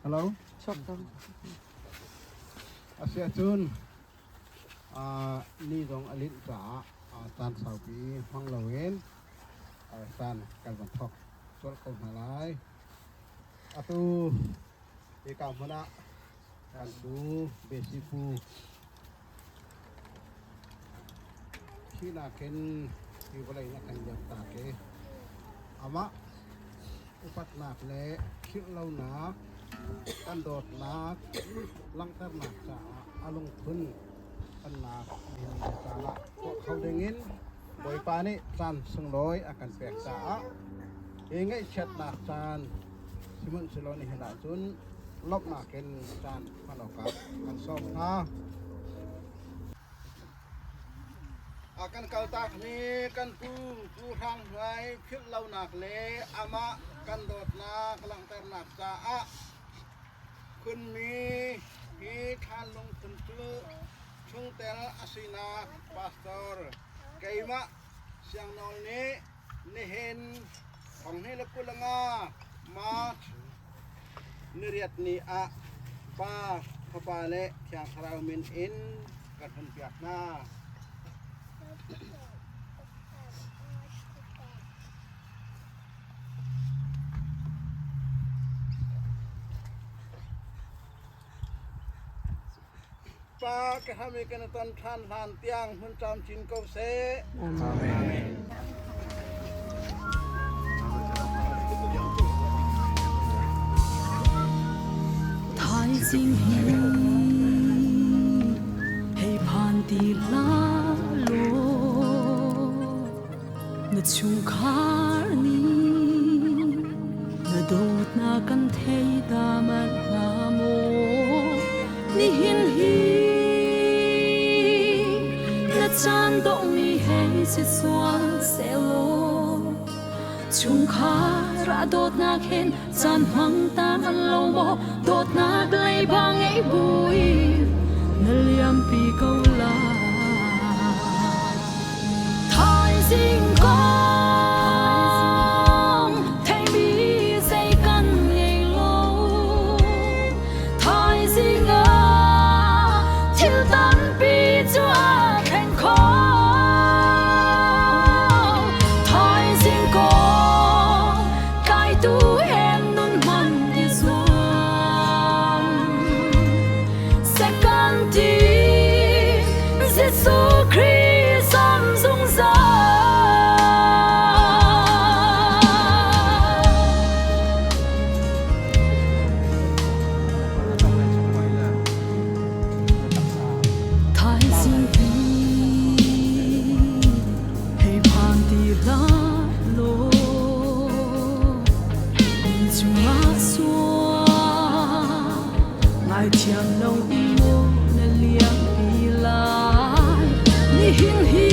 Hello. Chokdam. Asia chun. Ni dong alit cha tan sau pi hang lawen. San kan ban thok sol ko halai. Atu e ka mana kan du besipu. China ken ki bolai na kan jam ta ke. Ama upat nak le khil lau nak kan dot nak lang tar nak sa alung khun kan nak din sa la ko khau dengin boi pa ni san sung loi akan pek sa ngai chat nak san simun siloni hena chun lop nak ken san manoka kan som tha akan kaltak ni kan pu hang hai khil lau nak le ama kan dot nak lang tar nak sa kun mi hi than lung kun tu chung tel asina pastor kaima siang nol ni nihen ong ni la kulanga ma niriat ni pa khapale kyang kharau min in kan hun piak na pa ke hame kan tan than han tiang hun cham chin ko se amen thai sing hi hey phan ti la lo na chu khar ni na dot na kan thei da man na mo ni hin hi chan dong mi hey se suan se lo ชุงคาระโดดนาเข็นจันหังตามันโลโมโดดนาไกลบางไอ้บุยนเลียมปีเกาลาทายสิงกองไทยมีใจกันไอ้โลทายสิงทิวตันปีจัวแข่งคอทายสิงกองไกลตูเห็นนุ่นมันที่สวนเสกันที่เยซูคริสต์สัมสงสารทายสิงพีให้ผ่านที่ลาโลมีจุมาสัวngài thiam nông mô na liang pi lai ni hin hi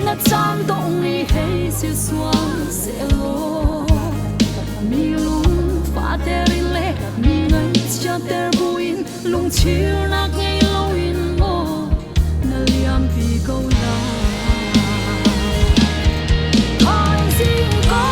na chan dong ni hei se suang se lo mi lung fa ter le mi ngai cha ter buin lung chiu na ngai lo in mo na liang pi ko la thai sing ko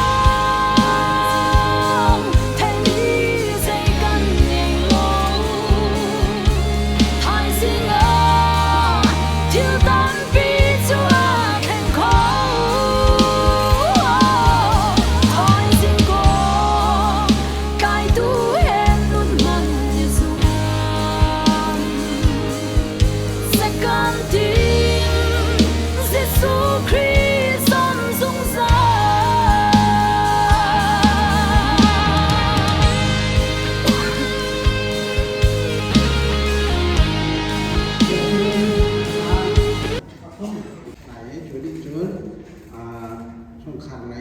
ช่วงคันใน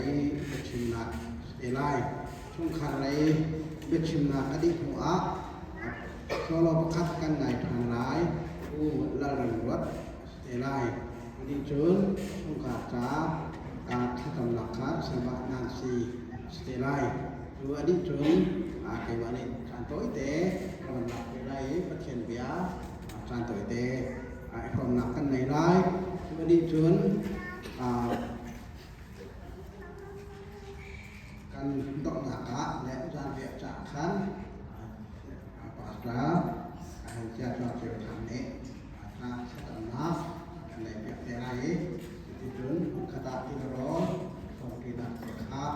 เบชิมนาเอไลช่วงคันในเบชิมนาอดีตหัวโซโลประคัดกันในทางร้ายผู้ละเริงวัดเอไลอดีตจุนช่วงขาดจ้าการที่ตำหนักค้าสมานานซีเอไลหรืออดีตจุนเกวันนี้จานโต้เตะกำลังเอไลประเทศเบียจานโต้เตะความหนักกันในร้ายอดีตจุนกันดอกหนักะและจานเบียจากขันปาสราให้เจ้าเกี่ยวทำนี้ทางสถานะในเบียเตรัยที่จุนคตาที่ร้อนของกินเสียข้าว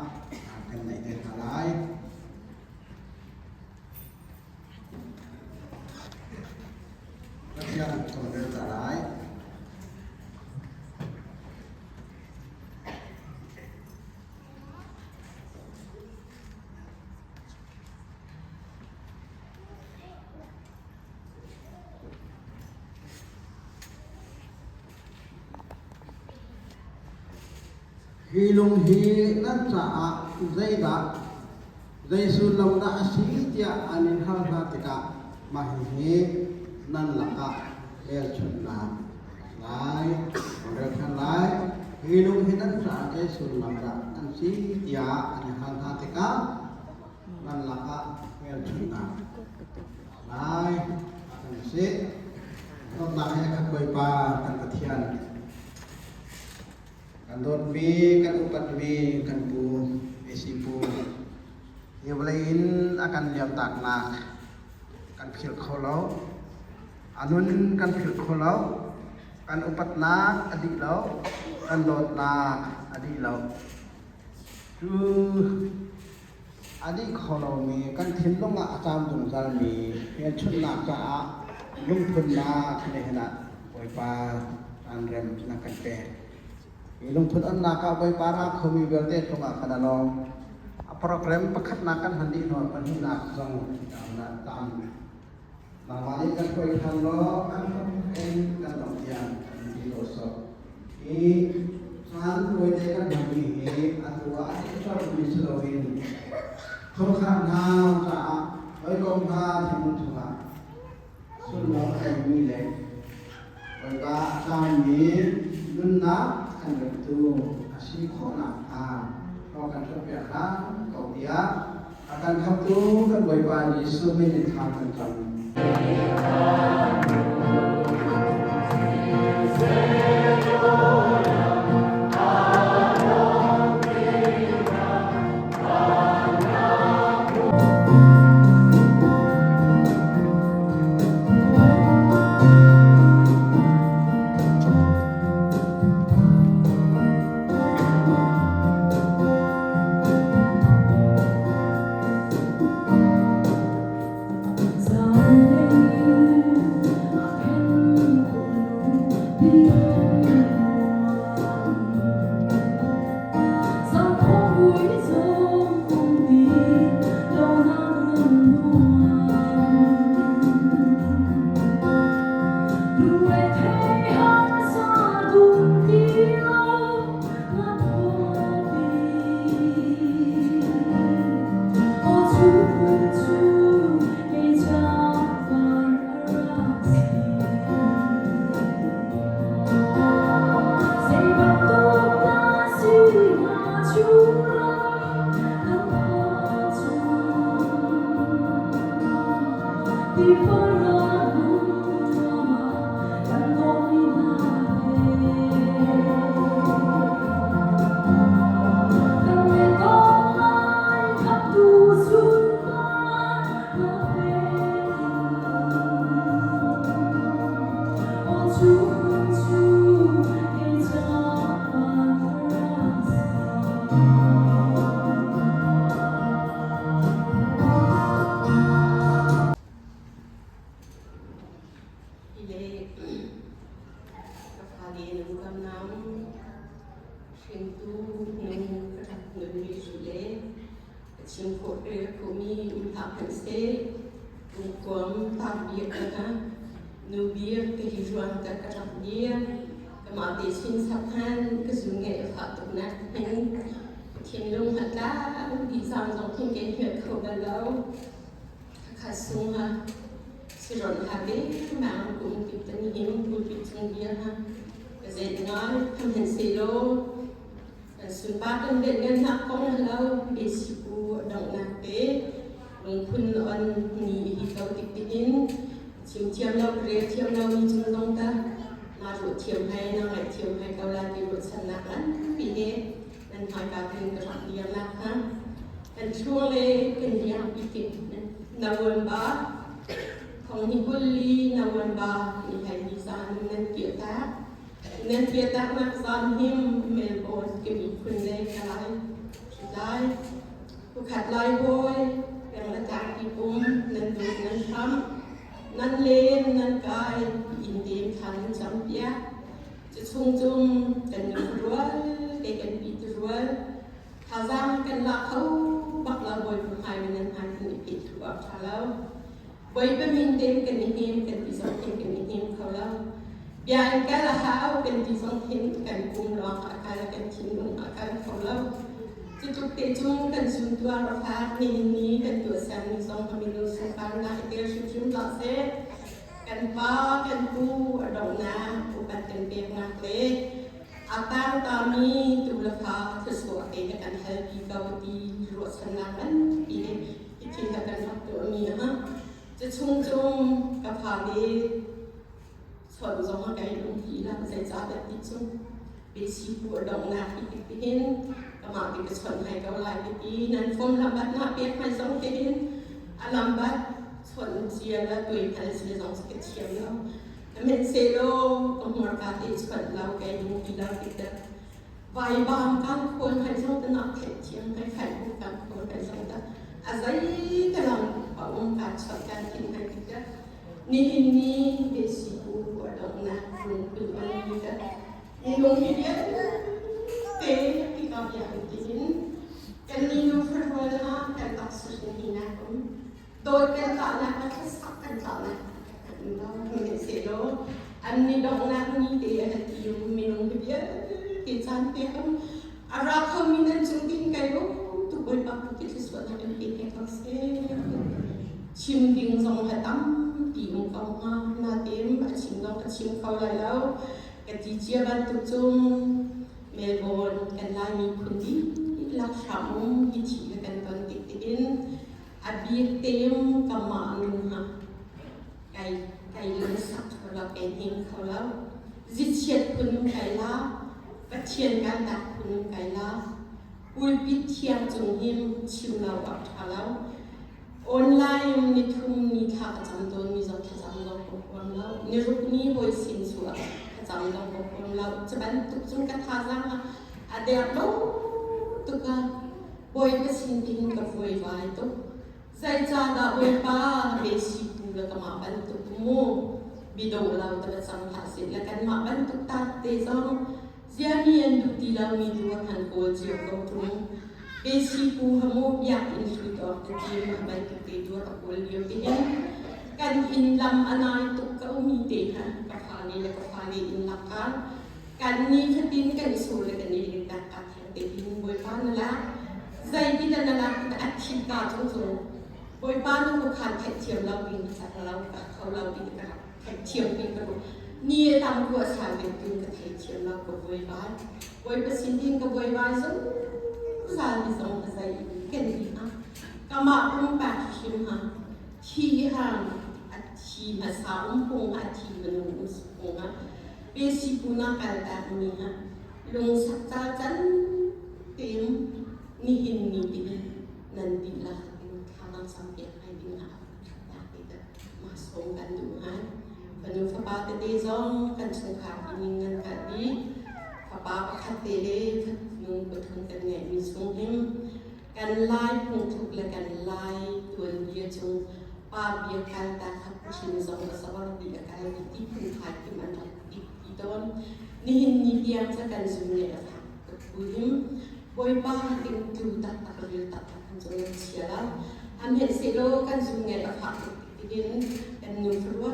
กันในเดือนอะไรรักษาตัวเดือนอะไรฮีลงฮีนั่นจะใจดักใจสุลมดาสีเดียอันนี้ฮาราติกะมาฮีนั่นละกะเอลชนนาไลเรื่องทั้งหลายฮีลงฮีนั่นจะใจสุลมดาอันสีเดียอันนี้ฮาราติกะนั่นละกะเอลชนนาไลอันสีต้องได้ให้ขับไปป่ากันกระเทียนกันโดนมีกันอุปัตมีกันปูเอซิปูเยาวเลยอินอาการเลี้ยงตากนากันผิดเขาแล้วอันนู้นกันผิดเขาแล้วกันอุปัตนาอดีตแล้วกันโดนนาอดีตแล้วคืออดีตเขาเรามีกันทิ้งลงอาจารย์ตรงจารมีเห็นชุดหนักจะลุ่มพื้นนาในขณะปล่อยปลาอันเริ่มนักกันแปรลงทุนอันนักเอาไปปาราเขามีเบลเดตเข้ามาขนาดลองโปรแกรมประคัดนักกันหันดีหน่อยมันหนักจังตามมาวันนี้กันไปทำล้อกันเองกันลองเทียนดีโลสอีสารโดยเด็กกันแบบนี้อันตัวที่ชอบมีสโลวินเขาข้างทางจะไว้กองทางที่มันถูกส่วนเราไอ้มีเล็กไว้ก็ตามนี้รุ่นนักกันแบบตัว tu asi khonaก็กันเปียนะก็เดียอาการขับตู้กันบ่อยๆนี่สู้ไม่ได้ทางกันจังชิมโคตรเลยกูมีทับเป็นเซ่กูกวมทับเบียกนะนูเบียกที่จวนแต่กระดับเบียกก็มาติชินสับหันก็สูงเงยขาดตรงนั้นเห็นเขียนลงหัดละดีสามสองที่เกิดเหตุเขากันแล้วขาดสูงฮะสิรอนหาเด็กมากูติดตันหิมกูติดจังเบียฮะก็เสร็จน้อยทำเห็นเซโลสุนบ้านเป็นเด็กเงินหักของเราเบสิกูดองนักเตะลงทุนอันมีที่เขาติดติดชิมเทียมเราเรียเทียมเรามีจุดลงตามาดูเทียมให้น้องไหลเทียมให้เขาลาดีรถชนะนั้นปีนี้นั่นหายการเป็นกระทำเดียร์ละฮะเป็นช่วงเลยเป็นเดียร์ปีติดนวันบาของฮิบุลีนวันบามีใครดีสานนั่นเกี่ยวกับนั่นเกี่ยวกับนักสอนหิมเมลโบสก็มีคนเล่นอะไรสุดท้ายผู้ขัดลอยโวยอย่างละจากที่ปุ่มนั่นดูนั่นทำนั่นเล่นนั่นกายอินดีมทันจำเปียจะชุ่มจุ่มกันอยู่รัวเด็กกันปีรัวถ้าจำกันละเขาบักละบอยผู้ชายมันนั่นหันกันปีรัวถ้าแล้วบอยเป็นมินเต็มกันนิหิมกันปีสองเต็มกันนิหิมเขาแล้วยายก็ละหาเป็นที่สองเห็นกันกุมรองอาการกันชินลงอาการของเราจะจุกเตจุงกันสุนตัวเราพานี้กันตัวแซมสองพมิลุสุปานาเตอร์ชุมหลักเซกันป้ากันปูดอกนาอุบัติเป็นเปียกนักเล็กอาการตามีตุลภาทศวรรษเอกกันเฮปีกาวดีรวดชนะกันปีที่ที่กันรับตัวมีฮะจะชุ่มจุ่มกับพาดีส่วนสองไก่ลงทีละใส่จานแบบที่ชุ่มเบสิปวดดองนาที่ติดเห็นกำลังติดส่วนให้เขาลายที่นั้นฟอมลำบัดหน้าเปียกไม่สองเห็นอลำบัดส่วนเชียร์และตัวเองเชียร์สองสเก็ตเชียร์แล้วเมนเซโลก็หัวกาติดส่วนเราไก่ลงทีละติดไวบางการคนให้สองตนักแข่งเชียงให้แข่งกันคนให้สองตอาศัยกำลังเอาองค์การส่วนการกินให้ติดนี่เบสิปูดองนาลงคือมันมีกันนี่ลงที่เดียวเตะที่กับอย่างที่เห็นกันนี่ดูฟร์วอลนะกันตัดสุดที่นะผมโดยกันต่างนะก็สักกันต่างนะเราไม่เสียโลอันนี้ดองนานี่เดียวที่อยู่มีลงที่เดียวที่จันเตียงอาราเขามีนั่นจุดที่ไกลลูกทุกคนปักที่ที่ส่วนนั้นเป็นที่เขาเสียชิมดิ้งสองหัดตั้มปีมกองนาเต็มชิมลองชิมเขาเลยแล้วกะทิเจียบันตุจุ่ม เมลเบิร์นกันลายมีคนดีลักษณะมุมวิธีกันตอนติดดินอาบีเต็มกำมาลุงฮะไก่เลือดสักเขาเราไก่เฮงเขาแล้วจิตเชียดคุณไก่ละปะเทียนการดักคุณไก่ละอุยปิเทียงจงหิมชิวเราอับทาแล้วออนไลน์มีทุ่มมีท่าประจำตัวมีจำประจำเราปกป้องเราในรูปนี้โดยสินสวดประจำเราปกป้องเราจะเป็นตุกจงกระทาจังอะเดียบเราตุกะบอยก็สินดินกับบอยไว้ตุกใจจ้าดาบอยป้าเบสิปูแล้วก็มาเป็นตุกโมบิดเราแต่ละสังหารเสร็จแล้วกันมาเป็นตุกตัดเตจงเสียมีอันดุติเรามีตัวหันโกเจียวกับตรงเบสิปูหโมบอยากอินสุดออกแต่ที่มาเป็นตุกเตตัวกับโกเลียวที่เห็นกันอินลำอนายตุกก็มีเตะกับฟานีและกับฟานีอินลักกันกันนี้คดีนี้กันสูและกันนี้กันตัดเตะอินบอยป้านั่นละใจที่นั่นละอัดชิกาจงจงบอยป้านั่นก็ขาดแค่เทียมเราบินจากเราเขาเราบินกันแค่เทียมบินกันนี่ตามตัวสายเป็นบินกับแค่เทียมเรากับบอยป้าบอยประสิทธิ์ดินกับบอยป้าจงสายที่สองใจกันดีอ่ะก็มาอุ้มแปดชิมฮะที่ห่างอัดชีภาษาอุ้มพงอัดชีมันอุ้มสุพงฮะเบสิปุนาการตามีฮะลงสักตาจันเต็มนี่หินนี่ดินันดีละข้างสังเกตให้ดีนะอยากที่จะมาส่งกันดูฮะปนุฟปาเตเดซองกันสงขาดินเงินกันดีฟปาปะคัตเตเลนุ่งปะทุนกันไงมีสงหิมกันลายพงทุกและกันลายตัวเบียจงปาเบียกันตาขับชินซองสวรรค์ดีกันที่พึ่งพาที่มันรักดีตอนนี่หินนี่เบียงจะกันสุเนี่ยค่ะกับผู้หิมบอยป้าติงจูตัดตัดเรียตัดกันจนเสียแล้วอันเห็นเซโลกันสุเนี่ยค่ะที่ดินกันนุ่งฟลัว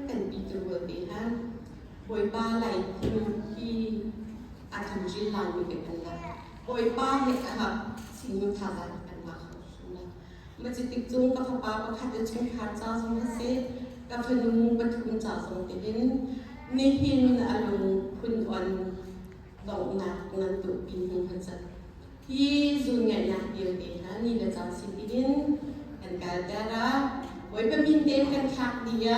กันปีตัวเดียร์บอยป้าไหลที่อาจจะจีลานมีกันละบอยป้าเห็นค่ะสิ่งที่ทำกันมาเขาสุดแล้วมันจะติดจุงกับป้าประคัดจะชุ่มขาจ้าสมัยเสกับพนุบรรทุนจ้าสมัยที่ดินนี่หินอารมณ์คุณวันดอกหนักนั้นตัวปีนหันจัดที่จุงเนี่ยนักเดียวเองนะนี่เราจำสิ่งที่ดินกันการแต่ละไว้เป็นมินเต็มกันคักเดีย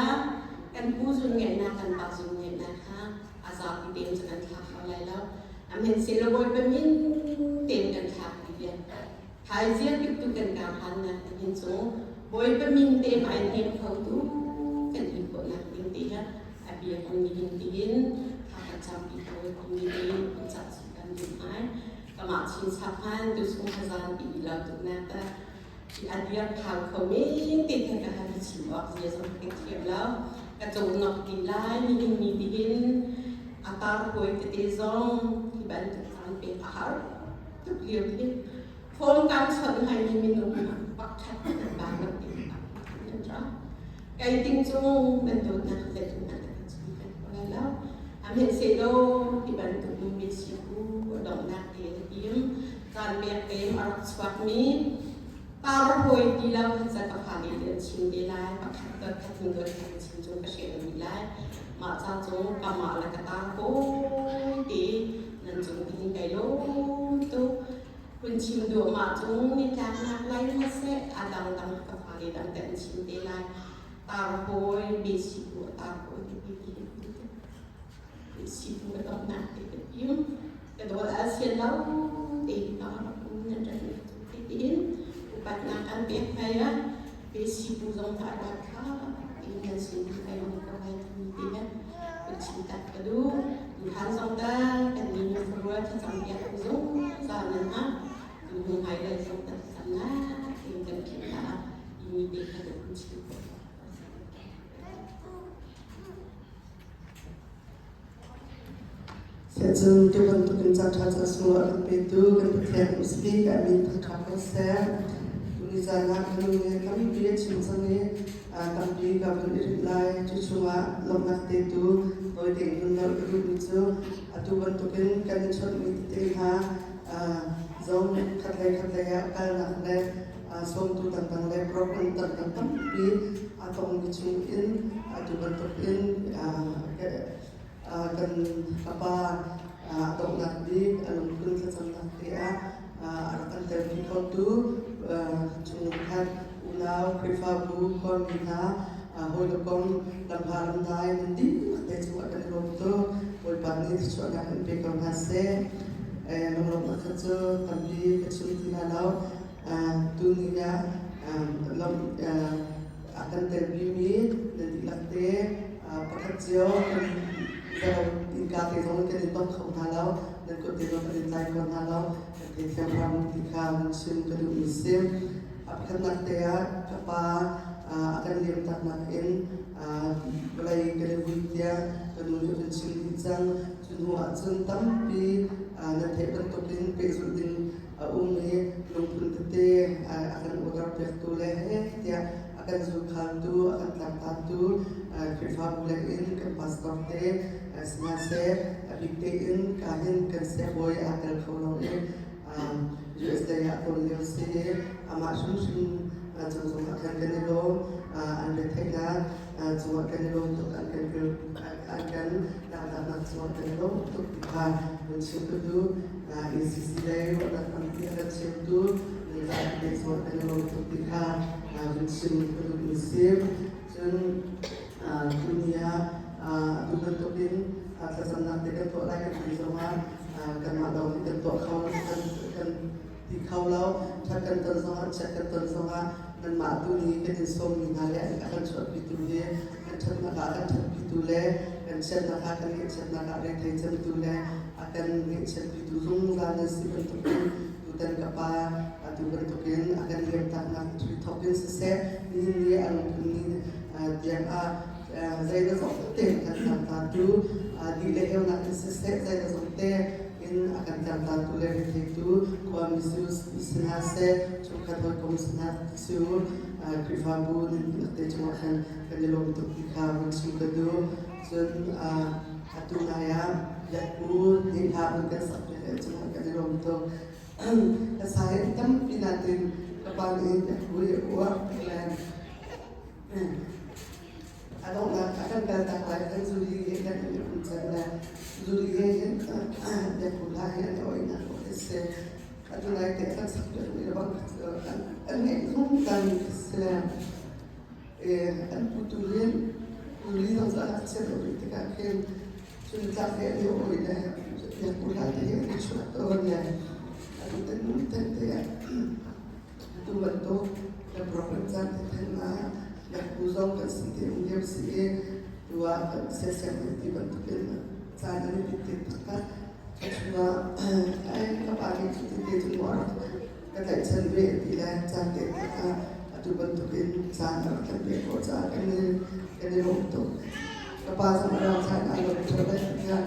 กันผู้จุงเนี่ยนักกันปากจุงเนี่ยนะคะอาสาที่เต็มจะกันคักอะไรแล้วอันเห็นเสร็จแล้วไว้เป็นมินเต็มกันคักเดียหายเสียกิบตุกันการหันนะเห็นสูงไว้เป็นมินเต็มไอเต็มเขาดูกันอีกคนนักเต็มเดียอาเบียคนมีดินดินข้าพเจ้าปีโป้คนมีดินคนจัดสิกันดูไหมกระหม่อมชินสับพันดูสุขภาพปีเราตุกนักแต่ที่อาเบียข่าวเขาไม่ติดกันกับที่ชิวออกเสียสมเทียบแล้วกระจกนกดีไล่มีดินมีดินอาตาโวยเตะซองที่บ้านตุกทางเป็นอาหารตุกเลี้ยวที่โฟมการสอนให้มีนุ่มปักชัดกันบ้างแล้วติดนั่นจ้ะไก่ติ้งจงเป็นตัวนักเล่นนักแล้วอันเห็นเซโลที่บ้านตุกมีชิบูดอกนักเตะยิ้มการเบียดเต็มอารักสวัสมีตาโวยดีแล้วจะกับผ่านเดือนชินดีไล่ปักขัดเกิดขัดเงินขัดชินจงกระเชียงดีไล่มาจากจงกำมาและกตาโกดีนั่นจงทิ้งไก่โลตุคุณชิมดูมาจงมีการนักไล่มาเสะอาดังดังกับผ่านเดือนแต่ชินดีไล่ตาโวยบีสิบัวตาโวยดีสิบไม่ต้องนักติดยิ้มแต่ตัวอาเซียนแล้วติดต่อเราเนี่ยจะติดยิ้มอุปนักการเปลี่ยนไปอ่ะเป็นสิบผู้ทรงฐานะค่ะอินเดียสิ่งที่ใครมีก็ให้ทำดีนะเป็นสิ่งตัดกระดูกทางสองด้านกันมีเรื่องรัวที่จำเป็นผู้ทรงสารนั้นนะดูหายเลยสองด้านสำนักเองกันคิดว่ามีเด็กกระดูกชิ้นSejauh itu untuk mencatat semua itu kan berkait mesti kami tercapai saya tulisannya kami biar semuanya kami kami nilai cuma lemah itu oleh dengan grup itu atau bentuknya kami cuma mitihha zong katai kalau nak som tu tentang program tentang kami atau mengucapkan atau bentuknya kan apa atau nak di alun kesan nak dia akan terjadi tu cungkat ulau krifabu komina holokon lamharam dai nanti ada cuma ada roto oi pani cuma nak pekam hase nomor kerja tapi kecil tilalau dunia lam akan terjadi nanti lakte pekerja kalau tingkat itu mungkin itu không halau dan ketika perintah kon halau ketika kamu tinggal musim kedua musim akan nanti apa akan lihat nakin mulai kedua kedua musim hijau semua sentam di nanti bentukin pesudin lumpur tete akan bergerak bertoleh dia akan zulkhantu akan tantatu krifa bulain ke pastor te senase abitein kahin ke seboy akan kholoe justai atau leusi amasum sim jong akan kenelo ande thega jong kenelo untuk akan nak jong kenelo untuk dihan mensukudu isi dai wala nanti akan setu dan jong kenelo untuk dihan musim kedua musim dunia bentukin kesenang dengan tok lagi di zaman kan malau dengan tok kau kan di kau lau cakap tersama dan matu ni kan som ni hale akan suat itu dia kan cakap akan itu le kan cakap akan ada tension itu le akan cakap itu rumah si bentukin dan kapa atau bentukin akan lihat nak topin sese ini alun ini dia saya dah something kan satu di leher nak sese saya dah something in akan satu leher itu komisius senase cukai komisius sur krifabu nanti cuma kan kenjelong untuk dikau sukadu sun atu naya yakun hingga mungkin sampai cuma kenjelong untuk saya tam pinatin kepada gue uang plan adong akan datang lagi zuri kan ucapan zuri yang dia pula yang orang itu adong lagi kan sampai di bawah ini kan Islam kan putulin yang sangat serius kan sudah dia orang yang pula dia itu orangnya tentunya itu bentuk dan program tentang yang khusus kesini dia sih dua sesi dibentukkan sana ini ditetapkan cuma kepala itu semua kata cenderung tidak cantik itu bentukkan sana kan berkosa ini untuk kepala sama sana ada bercoba sebenarnya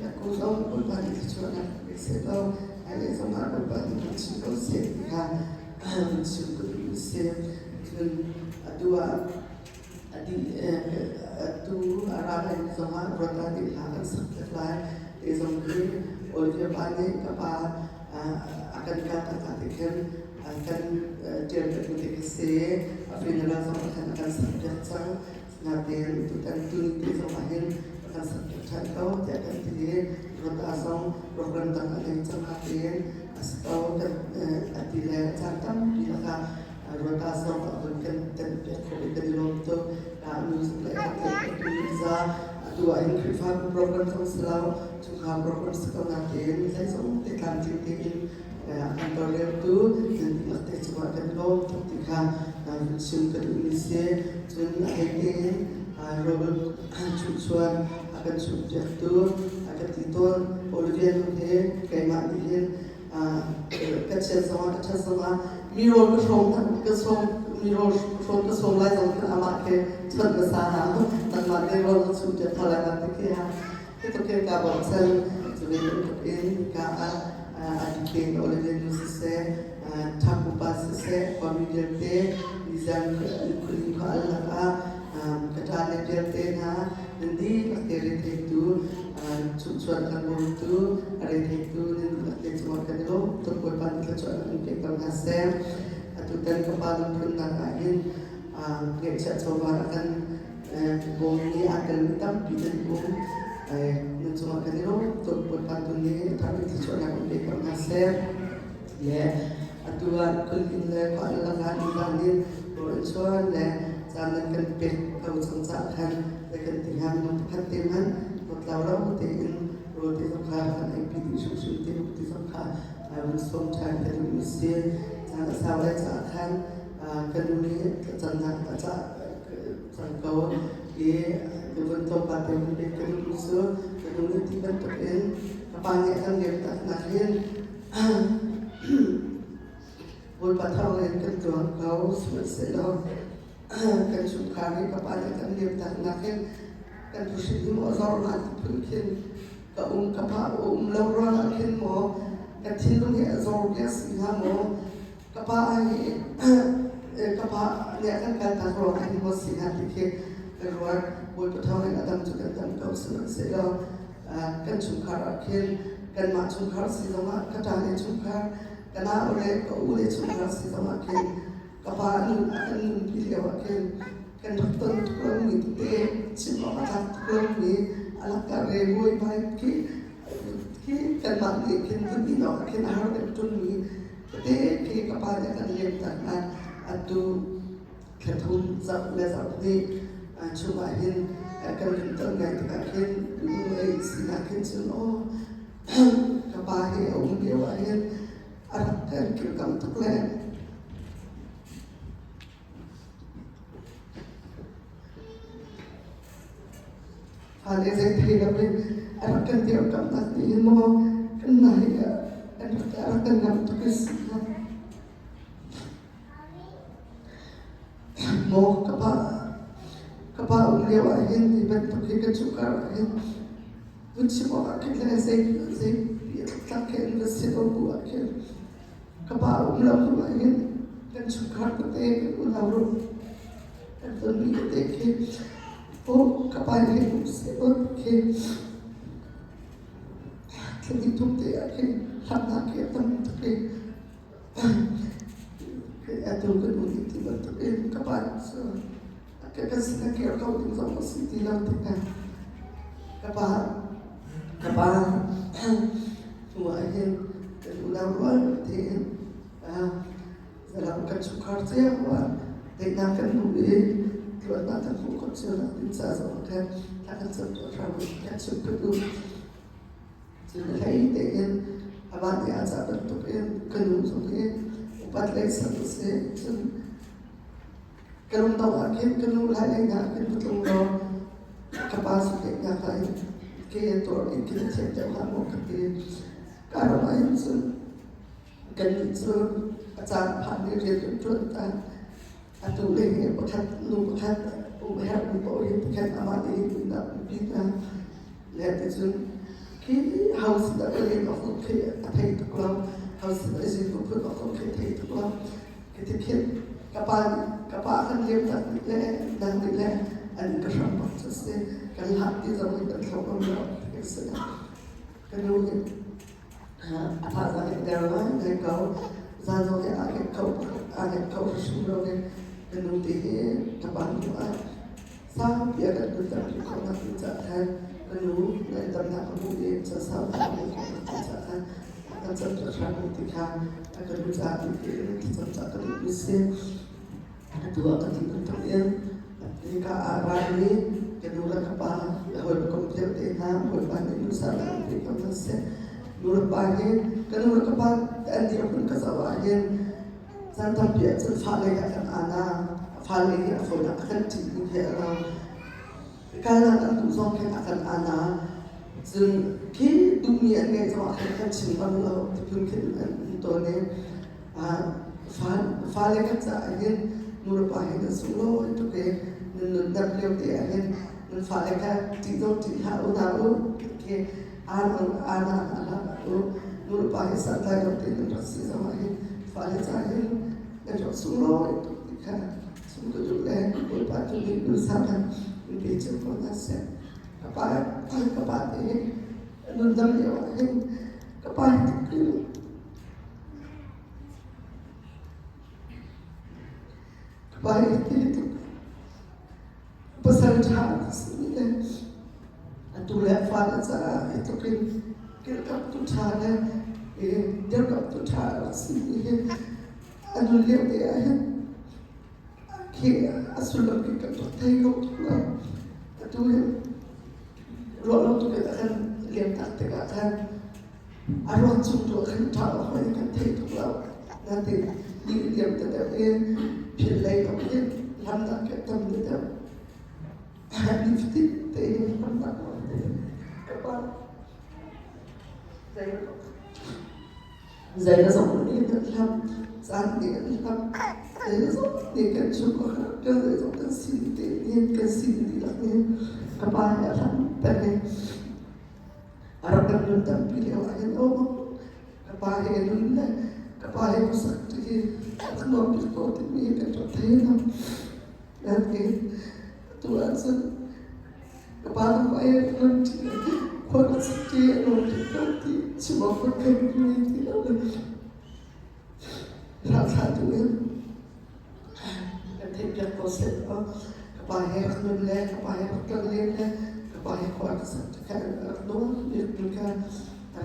yang khusus bukan itu cuma sebab ada sama berbagi macam sehat macam musim dua tu arah yang sama berada di dalam sekolah ezongri oleh banyak apa akan katakan akan jadi berkesi apabila sama akan subjek nanti itu tentu itu semakin akan subjek kau jangan jadi rotasong program tangan yang semakin atau tidak cantam bila rotasong akan terjadi untuk bisa dua inkrifa program selalu juga program sekolah saya semua tekan titik kantor itu nanti nanti cuma akan untuk tiga musim Indonesia dan akhirnya Robert Cucuan akan subjek itu akan tidur oleh dia kayak malihin kecil sama mirror kesong lai dong kan amat ke cer besar dan mati kalau subjek halal nanti itu ke kabar sel jadi untuk ini adik oleh dia sese cakupan sese pamilya te izan kulit Allah kedalam dia te na nanti materi itu cucuan kan itu ada itu nanti cuma kan lo terbuat kecuali untuk penghasil atau dari kepala perundangan kita coba akan bumi akan hitam bidang นึกสมัยกันนี่ตัวบทบาทตัวนี้ทำให้ที่ช่วยงานเด็กกับนักเซฟและตัวคนกินเลยก็ละงานนี้โดยช่วยและจานนั้นกันเป็นเขาสงสารกันแต่กันที่ทำนุ่มพัดเต็มนั้นหมดเราเต็มโรตีสำคัญกันไอพีดีชุดที่ที่สำคัญมันสมชายกันมีเสียจานสาวและจานกันกันนี้จานนั้นก็จะสังเกตdibentuk pada mereka usaha kedua dibentuk kebanyakan yang tak nahin buat patau yang kedua kau selesai kan sukari kebanyakan yang tak nahin kan positif azar nanti mungkin kau kapal laura nahin mo katilung ya azar biasa mo kapal ni akan kata roh ini mesti nanti ke keluar buat pertama Adam juga dan kau selesai kan cungkar akhir kan mak cungkar si sama katanya cungkar kena oleh kau oleh cungkar si sama akhir kapan akan pilih akhir kan dokter tukang itu cuma macam tukang ni alat karya boy baik kan mak ni kan begini kan harus betul ni tapi kapan akan lihat tangan atau ketun zat lezat ni cubain akan tengah tekakin mulai sinakin seno kapahe dia wahin arahkan ke kam tuklen hale zai thila be arahkan dia kam tati mo kena ya arahkan kam tukis mo kapal dia wahin dibentuk ke cukar wahin kunci bawa kita saya tak kena sibuk buat ke kapal ulang wahin kan cukar kita ulang dan demi kita ke kapal itu sibuk ke kita tuh dia ke hamna ke tempat ke atau kedua dibentuk kapal kasi nakira kau din sa city lang tika kapal sumahin ulang din dalam kacukar saya tinggalkan duit keluar natal pukul sila din sa kan takkan sabtu rabu kacuk kedua sinilai din abang dia azab bentukin kenung sungkin upat lagi satu se kalau tahu akhir kena lain akhir betul lo kapasitas yang lain ke itu ini sejauh mana kita kalau lain tu kan tu acara pandai dia tuntutan atau lagi berkat lu berkat umat itu kan amat ini bina lihat itu kini harus tidak boleh makhluk ke apa itu kalau harus tidak izin pun makhluk ke itu kalau kita kapal akan lihat dan dilihat dan keramah sesuai kan hati zaman berkembang berkembang kemudian apa zaman dalam kau zazolnya agak kau semua kemudian kapal buat sampai akan berjalan kau nak berjalan kemudian dan kemudian sesuatu yang kau berjalan akan terjadi ketika akan berjalan kita akan bisa dua kali bertemu jika arah ini kedua kapal lahir komputer dengan berbagai masalah di kawasan berbagai kedua kapal dan dia pun kesawahan santam biasa fale akan anak fale akan tinggi kalau akan tujuan akan anakซึ่งที่dunia ini sama akan simpan lalu mungkin untuk fale kan merupakan semua itu ke WTA merupakan tidak tahu ke anak merupakan santai dan pasti sama fale saya dan semua itu kan semua juga merupakan itu sama begitu proses kapal ini nundam dia kapal itu baik itu besar jauh sini dan tulah fal le dia ka tu tha si anu le de ki asul ki ka tu thai ko tu ro lo tu ka kan le ta te ka kan arot chung tu kan tha ho kan thai tu la na ti ni le ta de phil lai ko ni lam da ka tam ni da nifti te lam da ko ka pa zai na zong ni ka lam san ni ka lam zai na zong ni ka chu ko ka zai zong ka sin te ni ka sin ni la ni ka pa ya lam ta ni arab ka nun tam pi le wa no ka pa he nun la ka pa he ko sak ti ka no pi ko ti ni ka to te na na ki tu an san ka pa no ai nun ti ko sak ti no ti ko ti chi mo ko ka ni ti la ra sa tu ni ka te pi ko se ka pa he nun le ka pa he ko le le Baie quase que não explicar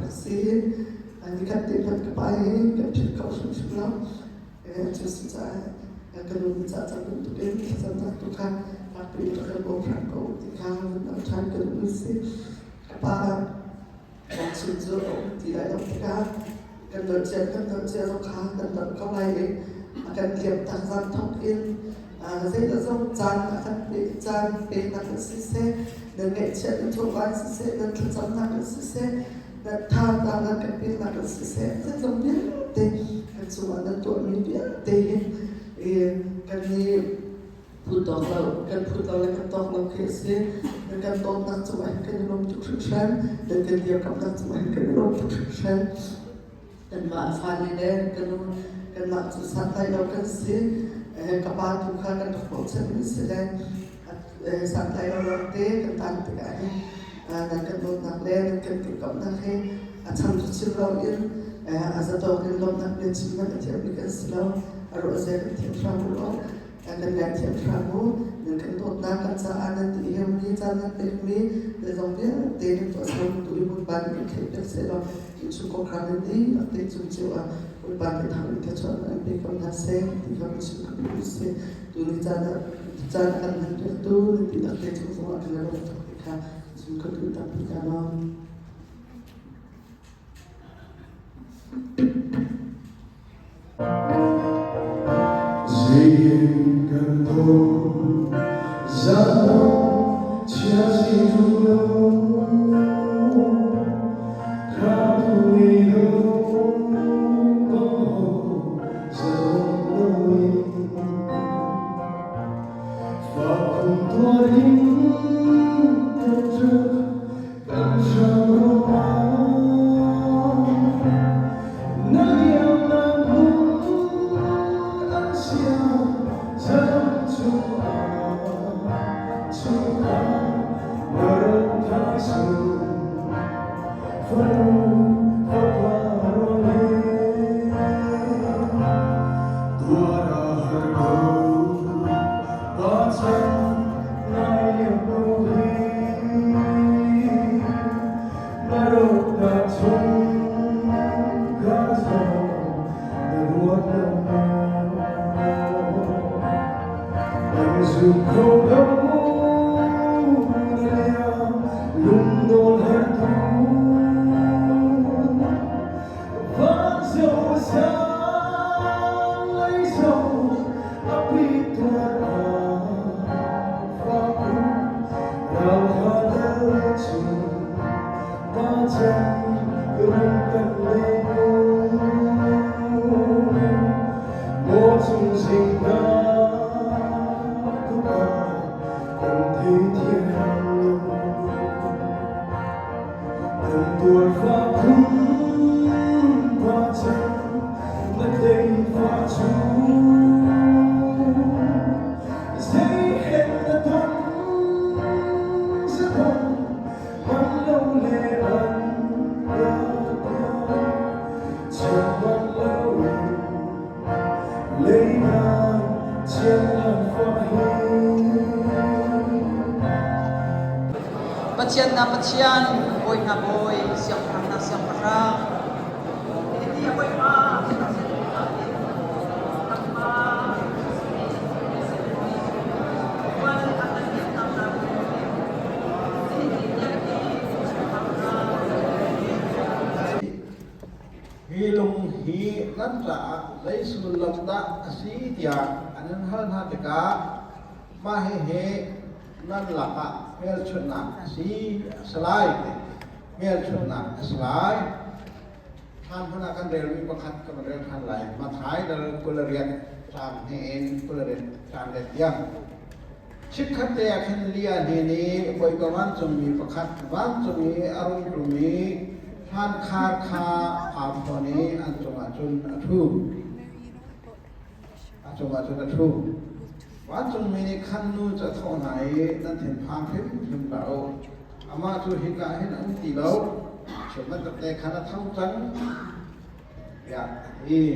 assim a ligação com o pai que tinha causado isso just que não me sabe muito bem que são da tocar a primeira que vou para o de carro na chave que não sei para o tirar o carro quando eu o carro quandoเขาไล่กันเก็บตังค์ทำกินเสร็จแล้วต้องจานเป็นนักศึกษาเดินเงินเช็ดทุกวันศึกษาเดินทุกจำนักศึกษาเดินทางตามนักเป็นนักศึกษาเสร็จแล้วเบี้ยเตะกันส่วนนั้นตัวมีเบี้ยเตะกันนี่พูดต่อเรากันพูดต่อแล้วกันต่อเราเคสเลยกันต่อนักสมัยกันลงทุกชั้นเดินกันเดียวกับนักสมัยกันลงทุกชั้นกันมาฟันเลยกันมาจุดสันไตเรากันสิกับบ้านทุกครั้งกันทุกคนจะมีแสดงสันไตเราเตะกันตันติกันนั่นกันโดนนักเล่นกันติดกับนักเล่นทำทุกสิ่งเราเองอาจจะต้องกันลงนักเล่นชิมกันเที่ยวมีกันสิเราอารมณ์เสียกันเที่ยวทราบุเรากันเล่นเที่ยวทราบุนั่นกันโดนนักกันจะอ่านนั่นที่เฮมีจานนั่นเด็กมีแต่ตรงนี้เตะตัวสมดุลบุญบานกันเที่ยวเป็นเสียเราชุกครั้งนี้เตะจุดเจ้าบุญบานกันทำให้ชนนั้นเป็นคนน่าเสียที่เขาไม่ชุกบุญเสียตัวนี้จานอันนั้นเรื่องตัวที่นักเตะชุกสวัสดิ์แล้วก็ค่ะชุกดูตามพิการน้องSehen canto Zano Chiasitulo Caduido Zanoi Facuntorin Tetra Cansaroma Nayam Pachian na pachian, boy na boy, siyang na siyang ฮีลงฮีนั่นจะได้สุลลำดะสีเดียอันนั้นฮันฮัตกะมาเฮนั่นหลักะเมลชุนนักสีสลายเมลชุนนักสลายท่านพนักงานเรียนมีประคัดกับเรียนท่านไหลมาท้ายเดินกุลเรียนจางเฮนกุลเรียนจางเด็ดยังชิคขัดเดียขันเลียนีนี้บอยประวันจงมีประคัดวันจงมีอารมณ์ตรงนี้ท่านคาอาภรณีอันจงอาจุนอัทุอันจงอาจุนอัทุวันจงมีขันนู้จะเท่าไหนนั่นถึงพางพิมพ์เราอามาจูหิกาเห็นอันตีเราเชื่อมันแต่ขณะทั้งจันอยากนี่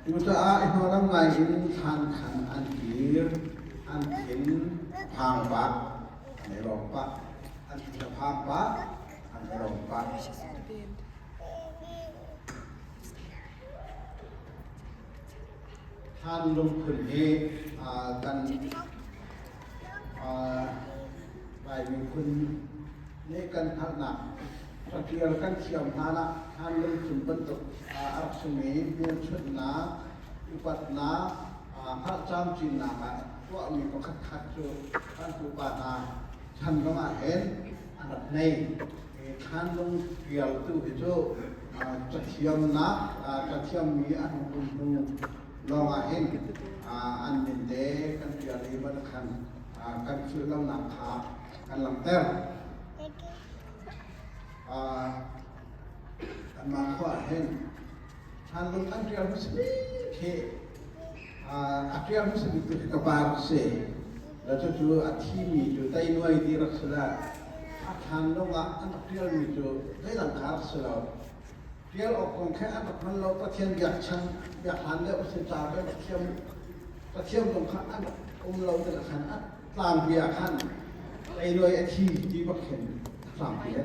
อยู่จะอาหารไงอินทานขันอันกีรอันเห็นพางปะอันในรองปะอันจะพางปะอันในรองปะท่านลงพื้นที่กันไปมีคุณนี่กันทักหนักสักเดียวกันเขียมหานะท่านลงถึงบรรทุกอักษมีเมียนชุดนาอุปัตนาพระจำจินนาว่ามีก็คัดจูท่านอุปัตนาท่านก็มาเห็นอันในท่านลงเกี่ยวตู้พิจูจะเทียมนะจะเทียมมีอันคุณลองเห็นอันนี้เด็กกันเกี่ยวกับบัตรคันกันคือเราหนักขากันหลังเต้าอันมาข้อเห็นท่านลงอันเดียวมุสลิมเขอันเดียวมุสลิมตัวที่กบาลเสแล้วจะจูอัฐิมีจูใต้หน่วยที่รักษาท่านลงอันเดียวมีจูได้หลังคารักษาเดียวออกของแค่อันนั้นเราประเทศอยากชันอยากหันแล้วสิจ่าไปประเทศตรงข้างอันเราแต่ละขันอันตามเบียร์ขันไอ้หน่วยอาชีพที่บักเห็นสามปีแล้ว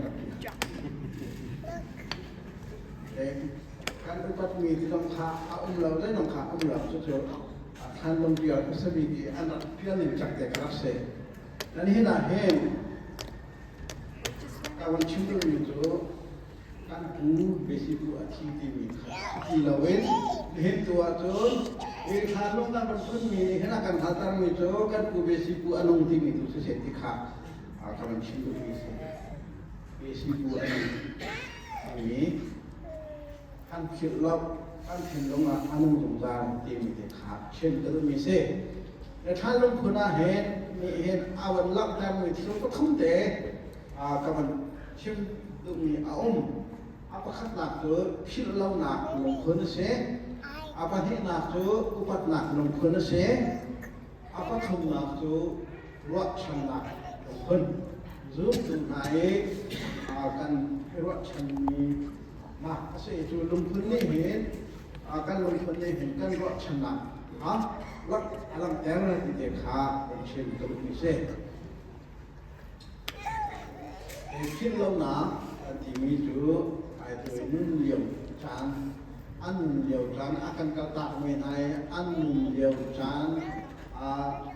การอุปถัมภ์ที่ต้องขาเอาเราได้ต้องขาเราเฉยๆท่านลงเดียวมุสลิมอันนั้นเพียงหนึ่งจากแต่กระเสดนั่นเห็นอะไรเห็นการชิมดูอยู่ตัวการปูเบสิกูอาชีพที่มีที่เราเห็นตัวตัวท่านลงนั่นมันพุ่งมีเห็นการหัตถ์มีตัวการปูเบสิกูอารมณ์ที่มีตัวเสียที่ขาการชิมดูมีเบสิกูอันนี้ท่านคิดลบท่านเห็นลงอนุสงสารที่มีแต่ขาดเช่นก็ต้องมีเสกแต่ท่านลงคุณาเห็นมีเห็นอาวันลักแต่มีที่เราก็ทุ่มเทกับมันชิมดูมีอาapa khat nak tu phil lau nak long khun se apa hi nak tu upat nak long khun se apa thum nak tu ro chan nak long khun zum tu nai kan ro chan ni ma ase tu long khun ni hen kan long khun ni hen kan ro chan nak ro alam ter ti de kha chen tu ni se phil lau nak ti mi tuตัวนุ่นเลี้ยวจานอันเลี้ยวจานอาการกระตักเมื่อไงอันเลี้ยวจาน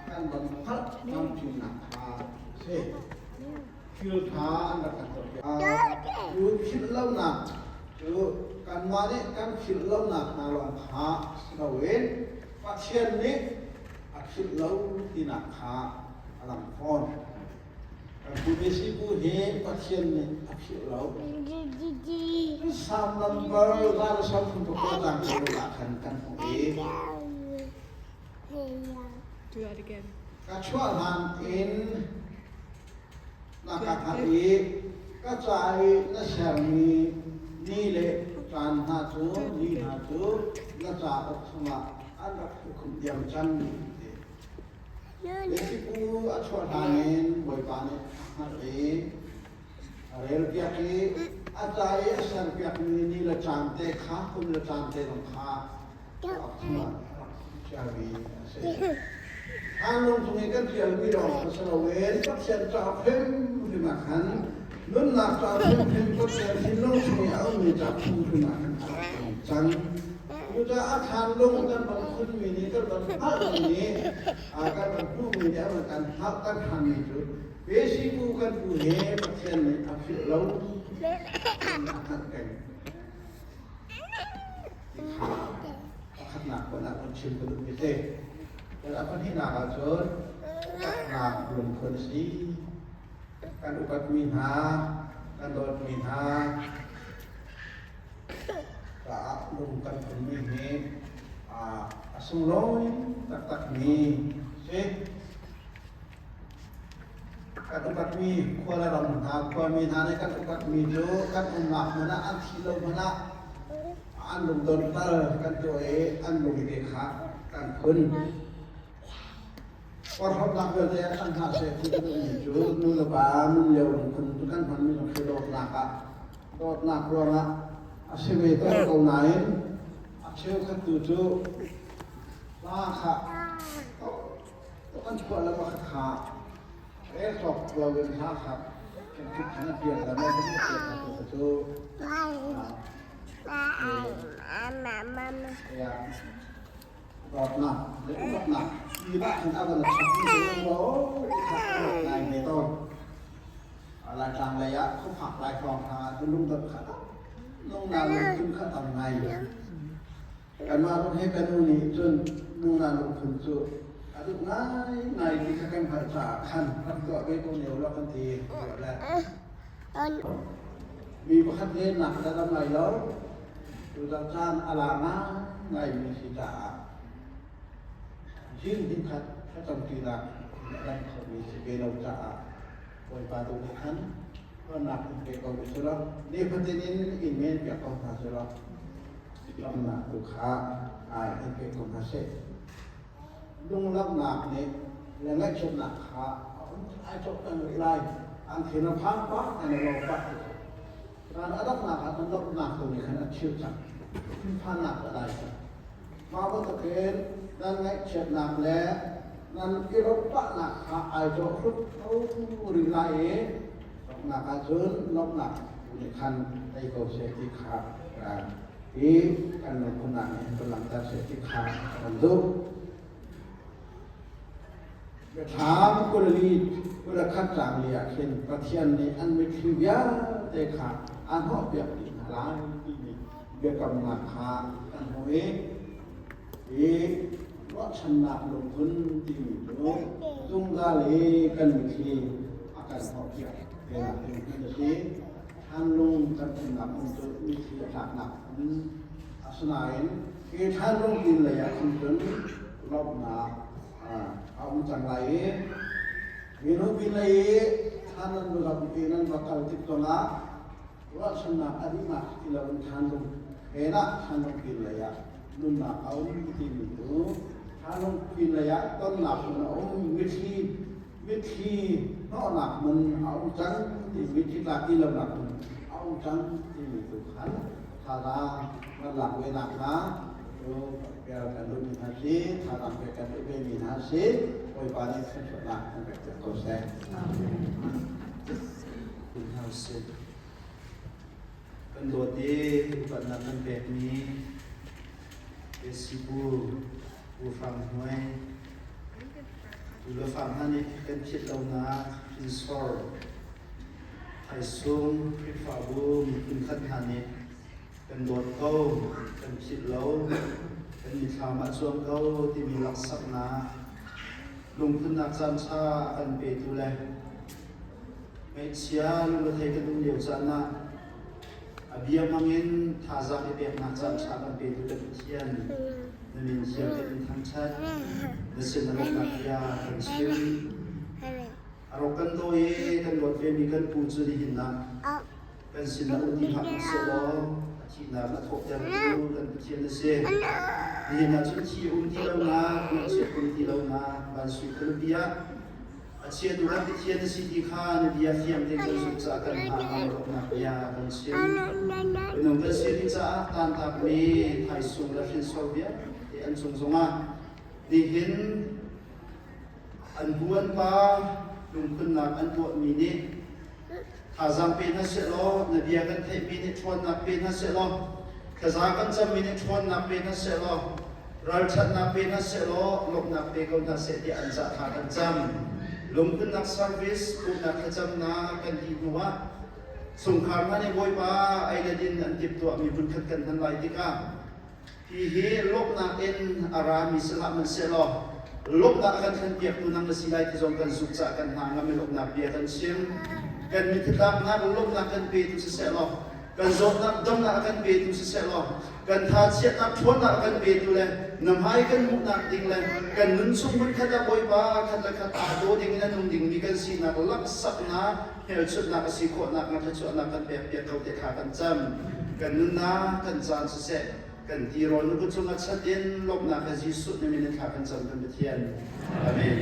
การบรรพัดน้ำจุนักเช่คิวท้าอันดับกันตัวอยู่คิดเล่าหนักอยู่การว่านี่การคิดเล่าหนักนาลงขาเราเองปัจเจียนนี้คิดเล่าที่หนักขาอลังฟอนผู้มีสิผู้เห็นปัจเจียนนี้คิดเล่าSam number lalu sam untuk datang ke belakangkan ini. Do that again. Kecuali in nak hari kacai nasami nilai tanah tu nilai tu nasab semua ada hukum yang canggih. Jadi pu kecuali boleh hari rel piaki Atai asal pihak ini la cantik, kah pun la cantik dong kah. Semua cari asyik. Anong tungikan sial bidong keserawin, pasien capem dimakan. Nun nak capem pasien sinong sungai au ni capem dimakan. Can อยู่จะอาคารลงกันบางคนมีนี้ก็บางพักมีนี้กันบางผู้มีนี้เหมือนกันพักกันหันมีจุดเบสิกูกันผู้เห็นประเทศนี้อับสุดเราขัดกันขัดหนักกว่าหนักคนชิมกันดูไม่ได้แต่ละคนที่หนักอาจจะหนักรวมคนสีการอุปถัมภ์หาการโดดมีหาก็ลงกันคนมีเหตุสุ่งลอยตักมีเช็คการอุปถัมภ์ควรละรำหาควรมีหาในการอุปถัมภ์โยการอุณหภูมินะอันที่เรามันอันลงโดนตากันตัวอันลงเด็กขาการคนพอทำหนักเลยอันหาเสร็จที่จะมีจุดนู่นละบ้านนู่นเลี้ยวคนทุกท่านมันมีต้องเคยโดดหนักโดดหนักรัวนะอาชีพตัวเราไหนอาชีพขัดตัวจูลาค่ะต้องกันช่วยแล้วมาขาสอบเราเป็นท่าครับเป็นชุดขนาดเดียวแล้วไม่ต้องเกี่ยวกับตัวจูรอบหนักหรือรอบหนักมีบ้านที่เอาไปทำที่โอ้ยนายเมโต้อะไรกลางระยะเขาผักลายคลองทางจะลุ่มตะขาลงนานขึ้นขั้นทำไงกันมาต้องให้เป็นนู่นนี่จนนู่นนานลงทุนจุดอาทิตย์นายที่เขาแข่งขันจากขั้นรับตัวไปตัวเหนียวแล้วกันทีแรกมีประคับเล่นหนักและทำไงแล้วดูตาจานอาลามาไงมีสิจ่ายื่นทิ้งขัดถ้าจำกีฬาแล้วเขามีสิเกเราจ่าปล่อยปลาตัวนี้ขันก็หนักเกี่ยวกับสุรานี่พัฒนีนี่อินเมนเกี่ยวกับสุราลำหนักลูกค้าเกี่ยวกับเสพลุงรับหนักนี่แล้วไม่ชดหนักขาไอ้ชดกันไรอันเขียนพังปั๊บอันเราปั๊บการรับหนักมันรับหนักตัวนี้ขนาดเชี่ยวชาญพันหนักอะไรมาว่าตะเกียบนั่นไงเช็ดหนักแล้วนั่นที่เราปั๊บหนักขาไอ้ชดรุดเขาหรือไรหนักอาจจะลบหนักในคันในโกเสติขาที่การลงทุนหนักกำลังจะเสติขามันดูถามกรณีเวลาคัดจางเรียกเช่นประเทศนี้อันไม่คือเยอะแต่ขาอันหอบเบียบดีหลายที่นี่เบียบกำลังขาอันหัวว่าชนะลงทุนที่ดูจุงกาลีกันมีที่อาการหอบเบียบเวลาเป็นที่จะท่านลงกันเป็นหนักมันจะมีที่หนักอาสนัยคือท่านลงกินเลยคุณจนรอบหนาเอาจังไรมีรูปเลยท่านนั้นเราเป็นนั้นเราเข้าติดตัวนะว่าชนะอดีมาที่เราเป็นท่านลงเห็นนะท่านลงกินเลยนุ่นนะเอาที่มีตัวท่านลงกินเลยต้นหนักมันเอาวิธีนอกหนักมันเอาจังที่วิธีหลักที่เราหนักเอาจังที่มีตัวขันถ้าเรามันหลักเวลานะbiarkan dulu nasi, tanam biarkan dulu nasi, oi paling sesuatu sampai terkosong. Nasi. Pendoti pandangan begini, esibu, ufang huai, dulu faham ni kecil launa, insor, aisung, fabu, mungkin kan ni. เป็นบทเขาเป็นคิดเราเป็นมีธรรมะช่วงเขาที่มีลักษณะลงทุนนักจันทรากันไปดูแลไม่เชียลงมาเทกันดูเดียวจันนะเบียมังเงินท่าจะไปเป็นนักจันทรากันไปดูกันเทียนนั่นเชียเป็นทางชัดนั่นสิ่งนั้นนักยาเป็นชื่อเรากันโดยกันบทเป็นมีกันปูจุดหินนะเป็นสิ่งนั้นที่ทำเสร็จแล้วที่น่าจะทบทวนดูกันเทียนเสียนี่น่าจะที่ที่เราหน้าน่าจะที่เราหน้าบางสุดก็เบียเชียดูรักเทียนสิที่ข้าเนี่ยเบียเทียมเต็มตัวสุดสักกันหาเราหน้าเบียบางเชียเป็นองค์เชียที่จะตามตักนี้ไทยส่งและฟินโซเบียที่อันส่งส่งมาดีเห็นอันบวนป้าลงทุนหนักอันตัวมีนี่ถ้าจำเป็นนะเสร็จแล้วนบีกันเทปีนี้ชวนนักเป็นนะเสร็จแล้วเท กษากันจำมีในทวนนับเป็นนัสเซลเราชัดนับเป็นนัสเซลลบนับเป็นคนนัสเซติอันจะทากันจำลงขึ้นนักเซอร์วิสกุนักจำนากันดีนัวสงครามนั้นในบอยป้าไอเดดินอันติดตัวมีบุญขัดกันทันไรที่ก้าพี่เฮลบนักเอ็นอารามิสลามันเซลลบนักกันขันเปียกตุนังสิไลที่ทรงกันสุขจากกันหางไม่ลบนักเปียกันเชียงกันมีทิฏฐานนั้นลบนักกันเปียตุเซลกันโจนักดงนักกันเปียตุเซลกันทาเชียนักชวนนักกันเปียตุเลยนำให้กันมุกนักดิ่งเลยกันนุ่นสุ่มบุญขัดบอยป้าขัดละขัดอาโดดิ่งนั้นนุ่งดิ่งมีกันสีนักลักสักนาเฮลชุดนักสีโคนักนักชวนนักกันเปียกเปียกเขาเตะขากันจำกันนุ่นนากันจานเสะกันทีรอนุกุศลชัดเย็นลบนักกันจีสุดในมินขากันจำกันเทียนอาเมน